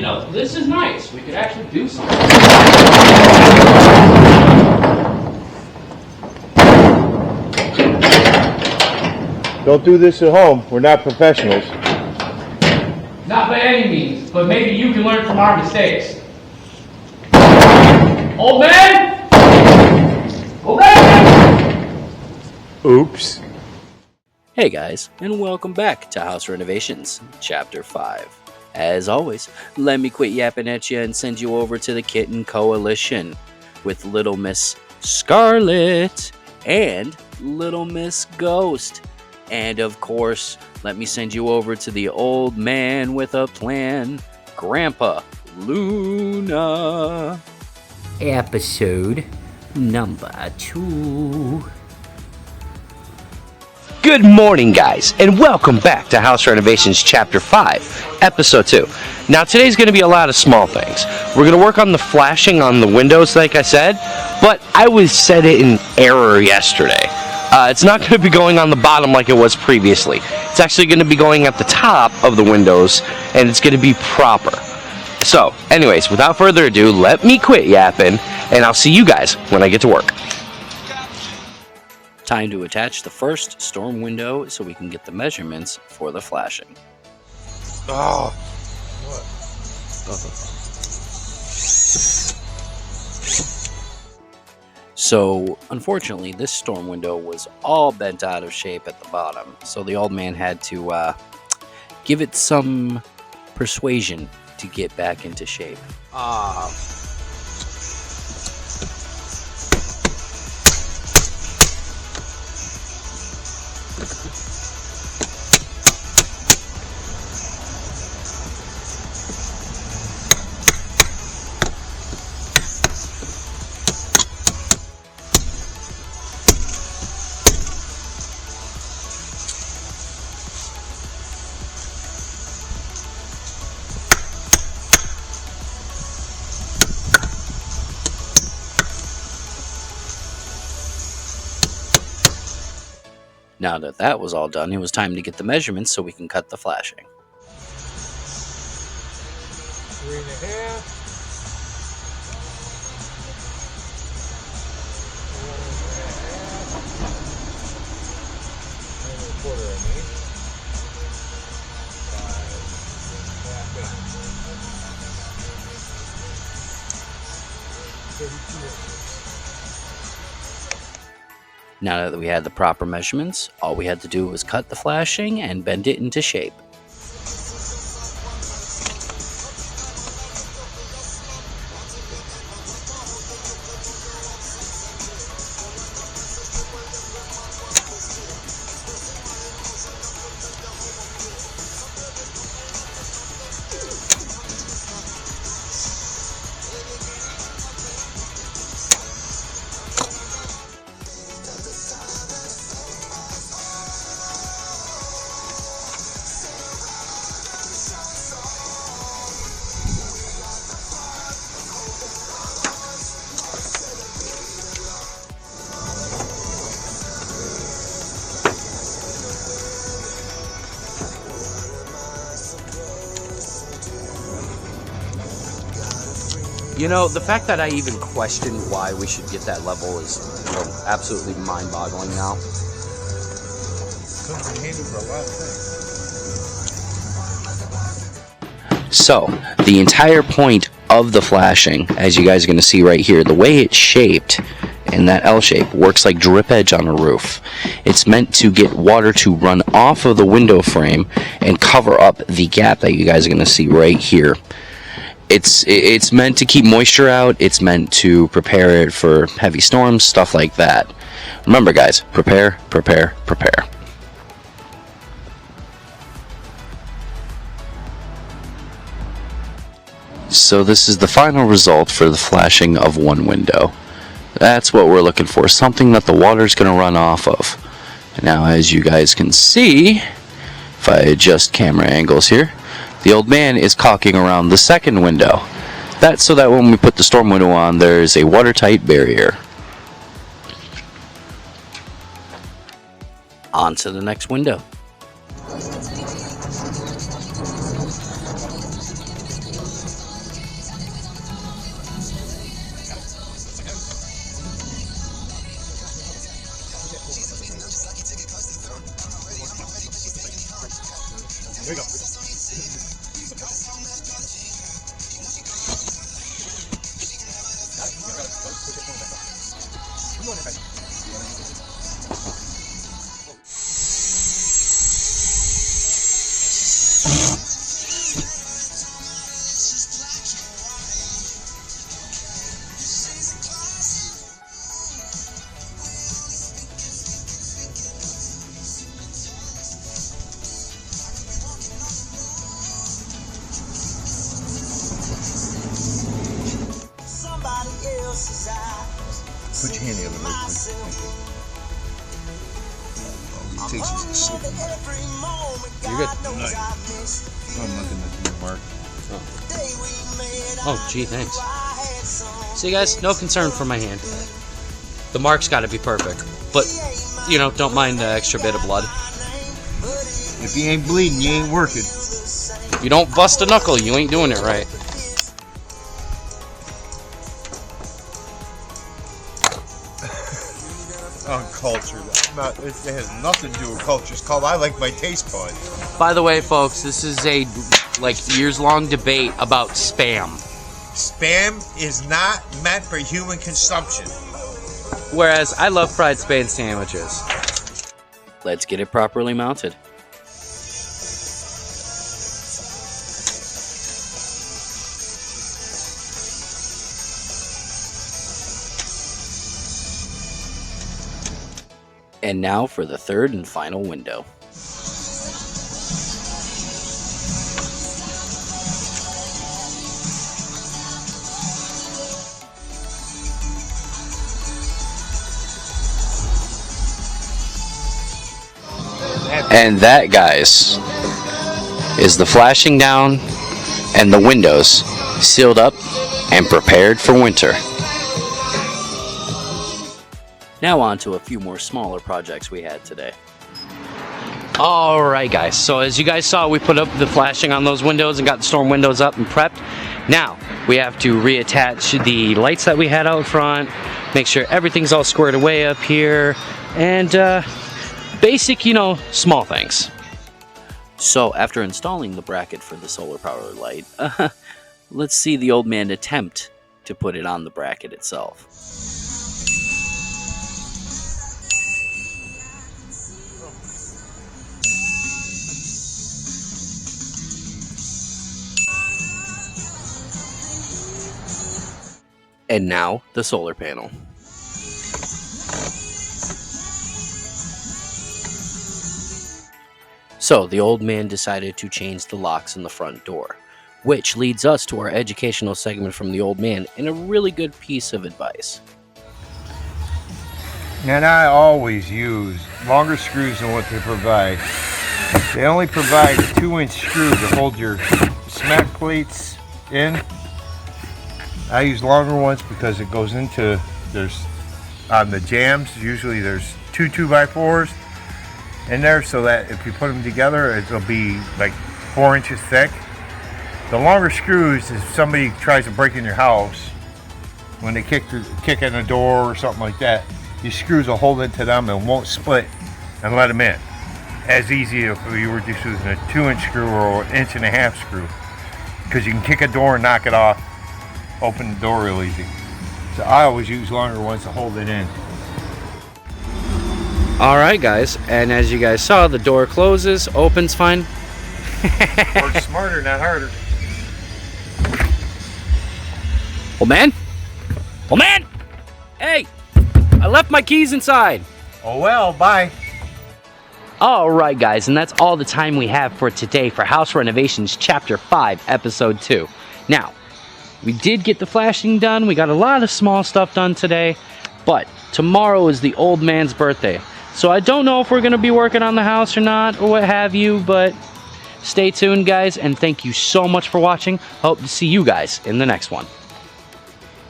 know, this is nice. We could actually do something. Don't do this at home. We're not professionals. Not by any means, but maybe you can learn from our mistakes. Old man! Old man! Oops. Hey guys, and welcome back to House Renovations, Chapter 5. As always, let me quit yapping at you and send you over to the Kitten Coalition with Little Miss Scarlet and Little Miss Ghost. And of course, let me send you over to the old man with a plan, Grandpa Luna. Episode number 2. Good morning, guys, and welcome back to House Renovations Chapter 5, Episode 2. Now, today's going to be a lot of small things. We're going to work on the flashing on the windows, like I said, but I said it in error yesterday. It's not going to be going on the bottom like it was previously. It's actually going to be going at the top of the windows, and it's going to be proper. So, anyways, without further ado, let me quit yapping, and I'll see you guys when I get to work. Time to attach the first storm window so we can get the measurements for the flashing. Oh. So, unfortunately, this storm window was all bent out of shape at the bottom, so the old man had to give it some persuasion to get back into shape. Now that that was all done, it was time to get the measurements so we can cut the flashing. 3.5. 1.25 inch. 32 inches. Now that we had the proper measurements, all we had to do was cut the flashing and bend it into shape. You know, the fact that I even questioned why we should get that level is, absolutely mind-boggling now. Comes in handy for a lot of things. So, the entire point of the flashing, as you guys are going to see right here, the way it's shaped in that L shape works like drip edge on a roof. It's meant to get water to run off of the window frame and cover up the gap that you guys are going to see right here. It's meant to keep moisture out. It's meant to prepare it for heavy storms, stuff like that. Remember, guys, prepare, prepare, prepare. So this is the final result for the flashing of one window. That's what we're looking for, something that the water's going to run off of. Now, as you guys can see, if I adjust camera angles here, the old man is caulking around the second window. That's so that when we put the storm window on, there's a watertight barrier. On to the next window. There you go. Put your hand in the other way, please. Thank you. Takes us to sleep. You're good. Nice. Oh, nothing to do, Mark. Oh, gee, thanks. See, guys, no concern for my hand. The mark's got to be perfect. But, you know, don't mind the extra bit of blood. If you ain't bleeding, you ain't working. You don't bust a knuckle, you ain't doing it right. Uncultured. It has nothing to do with culture. It's called I like my taste buds. By the way, folks, this is a, years-long debate about Spam. Spam is not meant for human consumption. Whereas I love fried Spam sandwiches. Let's get it properly mounted. And now for the third and final window. And that, guys, is the flashing down and the windows sealed up and prepared for winter. Now on to a few more smaller projects we had today. Alright guys, so as you guys saw, we put up the flashing on those windows and got the storm windows up and prepped. Now, we have to reattach the lights that we had out front, make sure everything's all squared away up here, and basic, you know, small things. So after installing the bracket for the solar power light, let's see the old man attempt to put it on the bracket itself. And now, the solar panel. So, the old man decided to change the locks on the front door, which leads us to our educational segment from the old man and a really good piece of advice. And I always use longer screws than what they provide. They only provide a 2-inch screw to hold your cement plates in. I use longer ones because it goes into, on the jams, usually there's 2 2x4s in there, so that if you put them together, it'll be like 4 inches thick. The longer screws, if somebody tries to break in your house, when they kick in a door or something like that, these screws will hold into them and won't split and let them in. As easy if you were just using a 2-inch screw or an 1.5-inch screw, because you can kick a door and knock it off. Open the door real easy. So I always use longer ones to hold it in. Alright guys, and as you guys saw, the door closes, opens fine. Work smarter, not harder. Old man? Old man! Hey! I left my keys inside! Oh well, bye. Alright guys, and that's all the time we have for today for House Renovations Chapter 5, Episode 2. Now, we did get the flashing done, we got a lot of small stuff done today, but tomorrow is the old man's birthday. So I don't know if we're going to be working on the house or not, or what have you, but stay tuned guys, and thank you so much for watching. Hope to see you guys in the next one.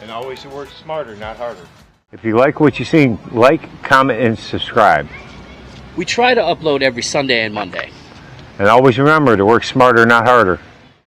And always work smarter, not harder. If you like what you've seen, like, comment, and subscribe. We try to upload every Sunday and Monday. And always remember to work smarter, not harder.